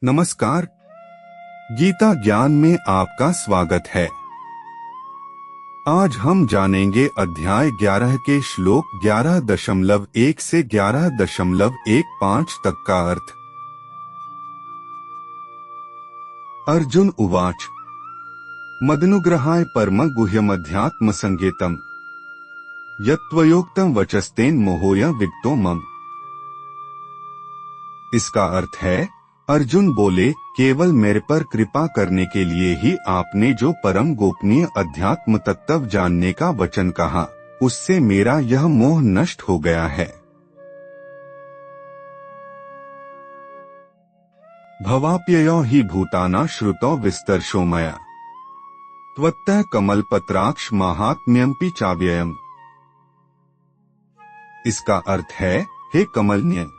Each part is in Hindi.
नमस्कार। गीता ज्ञान में आपका स्वागत है। आज हम जानेंगे अध्याय 11 के श्लोक 11.1 से 11.15 तक का अर्थ। अर्जुन उवाच मदनुग्रहाय परम गुह्यमध्यात्म संगीतम यत्त्वयोक्तं वचस्तेन मोहोय विगतो मम। इसका अर्थ है, अर्जुन बोले, केवल मेरे पर कृपा करने के लिए ही आपने जो परम गोपनीय अध्यात्म तत्व जानने का वचन कहा, उससे मेरा यह मोह नष्ट हो गया है। भवाप्ययो हि भूताना श्रुतो विस्तर्शो मया त्वत्तः कमलपत्राक्ष माहात्म्यम्पि चाव्ययम्। इसका अर्थ है, हे कमलनयन,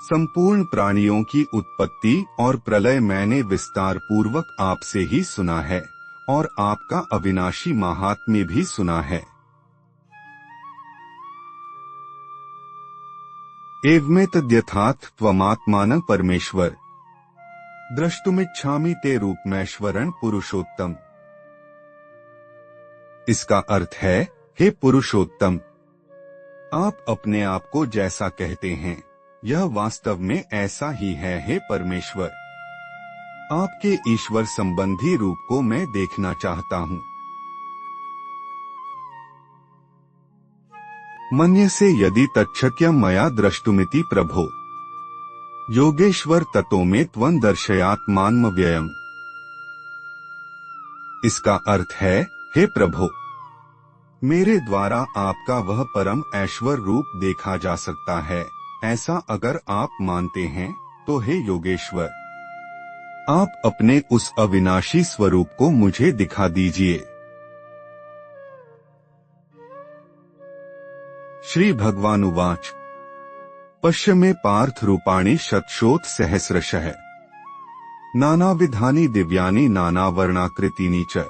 संपूर्ण प्राणियों की उत्पत्ति और प्रलय मैंने विस्तार पूर्वक आपसे ही सुना है और आपका अविनाशी महात्म्य भी सुना है। एवमेतद्यथात् त्वमात्मानं परमेश्वर द्रष्टुमिच्छामि ते रूपमेश्वरं पुरुषोत्तम। इसका अर्थ है, हे पुरुषोत्तम, आप अपने आप को जैसा कहते हैं यह वास्तव में ऐसा ही है। हे परमेश्वर, आपके ईश्वर संबंधी रूप को मैं देखना चाहता हूँ। मन्यसे यदि तच्छक्यं मया द्रष्टुमिति प्रभो योगेश्वर ततो मे त्वं दर्शयात्मानमव्ययम्। इसका अर्थ है, हे प्रभो, मेरे द्वारा आपका वह परम ऐश्वर्य रूप देखा जा सकता है। ऐसा अगर आप मानते हैं तो हे योगेश्वर, आप अपने उस अविनाशी स्वरूप को मुझे दिखा दीजिए। श्री भगवान उवाच पश्य मे पार्थ रूपाणि शतशोथ सहस्रशः नानाविधानि दिव्यानि नानावर्णाकृतीनि च।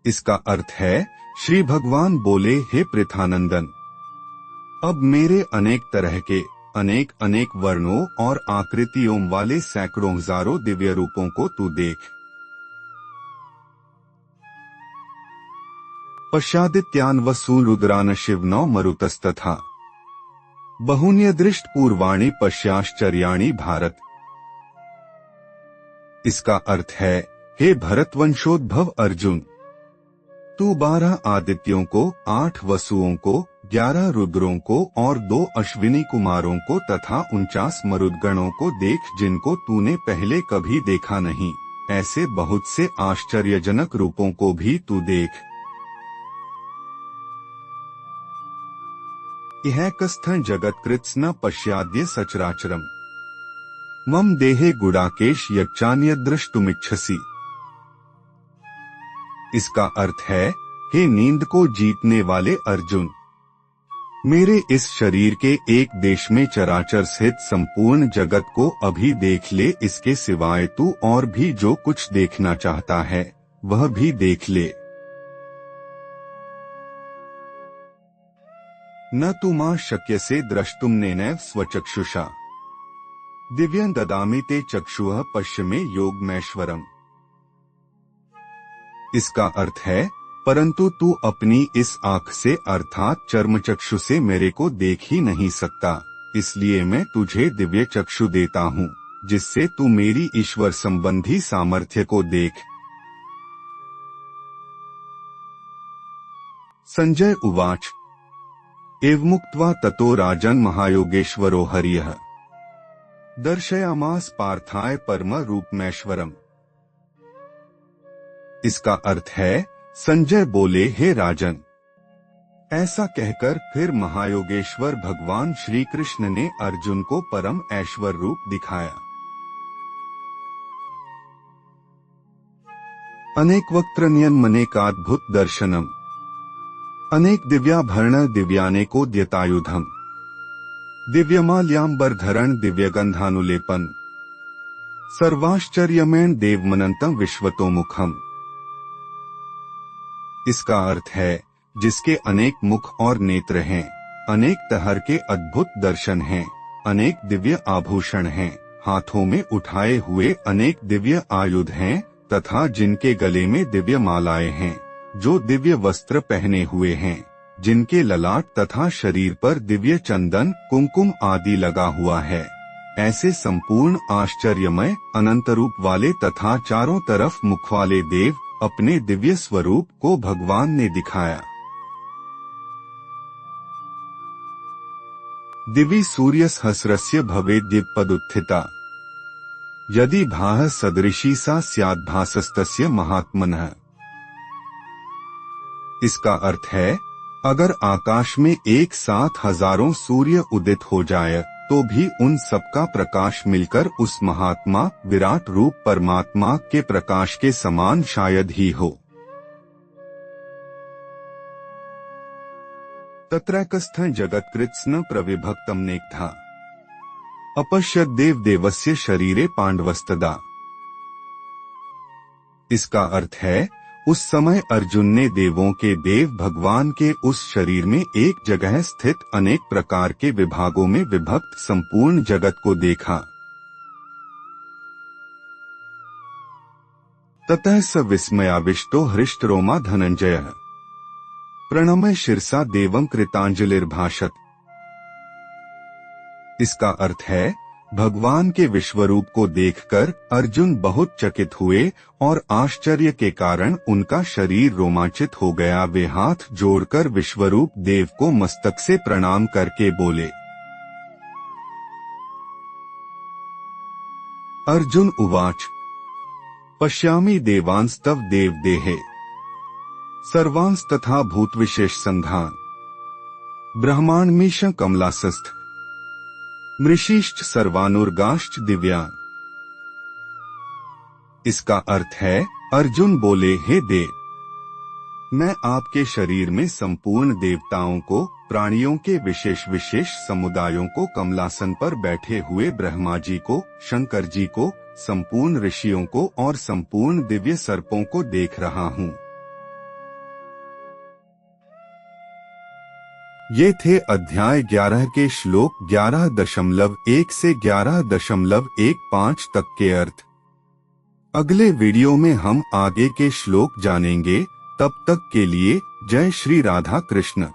इसका अर्थ है, श्री भगवान बोले, हे पृथानंदन, अब मेरे अनेक तरह के अनेक अनेक वर्णों और आकृतियों वाले सैकड़ों हजारों दिव्य रूपों को तू देख। पश्यादित्यान् वसून् रुद्रान् शिवनौ मरुतस्तथा बहुन्यदृष्ट पूर्वाणि पश्याश्चर्याणि भारत। इसका अर्थ है, हे भरतवंशोद्भव अर्जुन, तू 12 आदित्यों को, 8 वसुओं को, 11 रुद्रों को और 2 अश्विनी कुमारों को तथा 49 मरुदगणों को देख, जिनको तूने पहले कभी देखा नहीं। ऐसे बहुत से आश्चर्यजनक रूपों को भी तू देख। इहैकस्थं जगत्कृत्स न पश्याद्य सचराचरम् मम देहे गुडाकेश यच्चान्यद्द्रष्टुमिच्छसि। इसका अर्थ है, हे नींद को जीतने वाले अर्जुन, मेरे इस शरीर के एक देश में चराचर स्थित संपूर्ण जगत को अभी देख ले। इसके सिवाय तू और भी जो कुछ देखना चाहता है वह भी देख ले। न तु मां शक्यसे द्रष्टुमनेनैव स्वचक्षुषा दिव्यं ददामि ते चक्षुः पश्य मे योगमैश्वरम्। इसका अर्थ है, परंतु तू अपनी इस आंख से अर्थात चर्मचक्षु से मेरे को देख ही नहीं सकता, इसलिए मैं तुझे दिव्य चक्षु देता हूँ जिससे तू मेरी ईश्वर संबंधी सामर्थ्य को देख। संजय उवाच एवमुक्त्वा ततो राजन् महायोगेश्वरो हरियः दर्शयामास पार्थाय परम रूपमेश्वरम्। इसका अर्थ है, संजय बोले, हे राजन, ऐसा कहकर फिर महायोगेश्वर भगवान श्री कृष्ण ने अर्जुन को परम ऐश्वर्य रूप दिखाया। अनेक वक्त्रन्यन्मनेकाद्भुत दर्शनम अनेक दिव्याभरण दिव्यानेको द्यतायुधम दिव्यमाल्याम्बरधरण दिव्यगंधानुलेपन सर्वाश्चर्यमेण देवमनंतम विश्वतोमुखम। इसका अर्थ है, जिसके अनेक मुख और नेत्र हैं, अनेक तरह के अद्भुत दर्शन हैं, अनेक दिव्य आभूषण हैं, हाथों में उठाए हुए अनेक दिव्य आयुध हैं तथा जिनके गले में दिव्य मालाएं हैं, जो दिव्य वस्त्र पहने हुए हैं, जिनके ललाट तथा शरीर पर दिव्य चंदन कुमकुम आदि लगा हुआ है, ऐसे संपूर्ण आश्चर्यमय अनंत रूप वाले तथा चारों तरफ मुख वाले देव अपने दिव्य स्वरूप को भगवान ने दिखाया। दिवि सूर्य सहस्रस्य भवेद्युत्पदुत्थिता यदि भाः सदृशी सा स्याद्भासस्तस्य महात्मनः। इसका अर्थ है, अगर आकाश में एक साथ हजारों सूर्य उदित हो जाए तो भी उन सबका प्रकाश मिलकर उस महात्मा विराट रूप परमात्मा के प्रकाश के समान शायद ही हो। तत्रैकस्थं जगत्कृत्स्न प्रविभक्तम नेकथा अपश्यत् देव देवस्य शरीरे पांडवस्तदा। इसका अर्थ है, उस समय अर्जुन ने देवों के देव भगवान के उस शरीर में एक जगह स्थित अनेक प्रकार के विभागों में विभक्त संपूर्ण जगत को देखा। ततः स विस्मयाविष्टो हृष्टरोमा धनंजयः प्रणम्य शिरसा देवं कृतांजलिर्भाषत। इसका अर्थ है, भगवान के विश्वरूप को देखकर अर्जुन बहुत चकित हुए और आश्चर्य के कारण उनका शरीर रोमांचित हो गया। वे हाथ जोड़कर विश्वरूप देव को मस्तक से प्रणाम करके बोले। अर्जुन उवाच पश्यामि देवांस्तव देवदेहे सर्वांस्तथा भूतविशेष संधान ब्रह्मांडमीश कमलासस्थ मृषिश्च सर्वानुर्गाश्च दिव्यान। इसका अर्थ है, अर्जुन बोले, हे देव, मैं आपके शरीर में संपूर्ण देवताओं को, प्राणियों के विशेष विशेष समुदायों को, कमलासन पर बैठे हुए ब्रह्मा जी को, शंकर जी को, संपूर्ण ऋषियों को और संपूर्ण दिव्य सर्पों को देख रहा हूँ। ये थे अध्याय 11 के श्लोक 11.1 से 11.15 तक के अर्थ। अगले वीडियो में हम आगे के श्लोक जानेंगे। तब तक के लिए जय श्री राधा कृष्ण।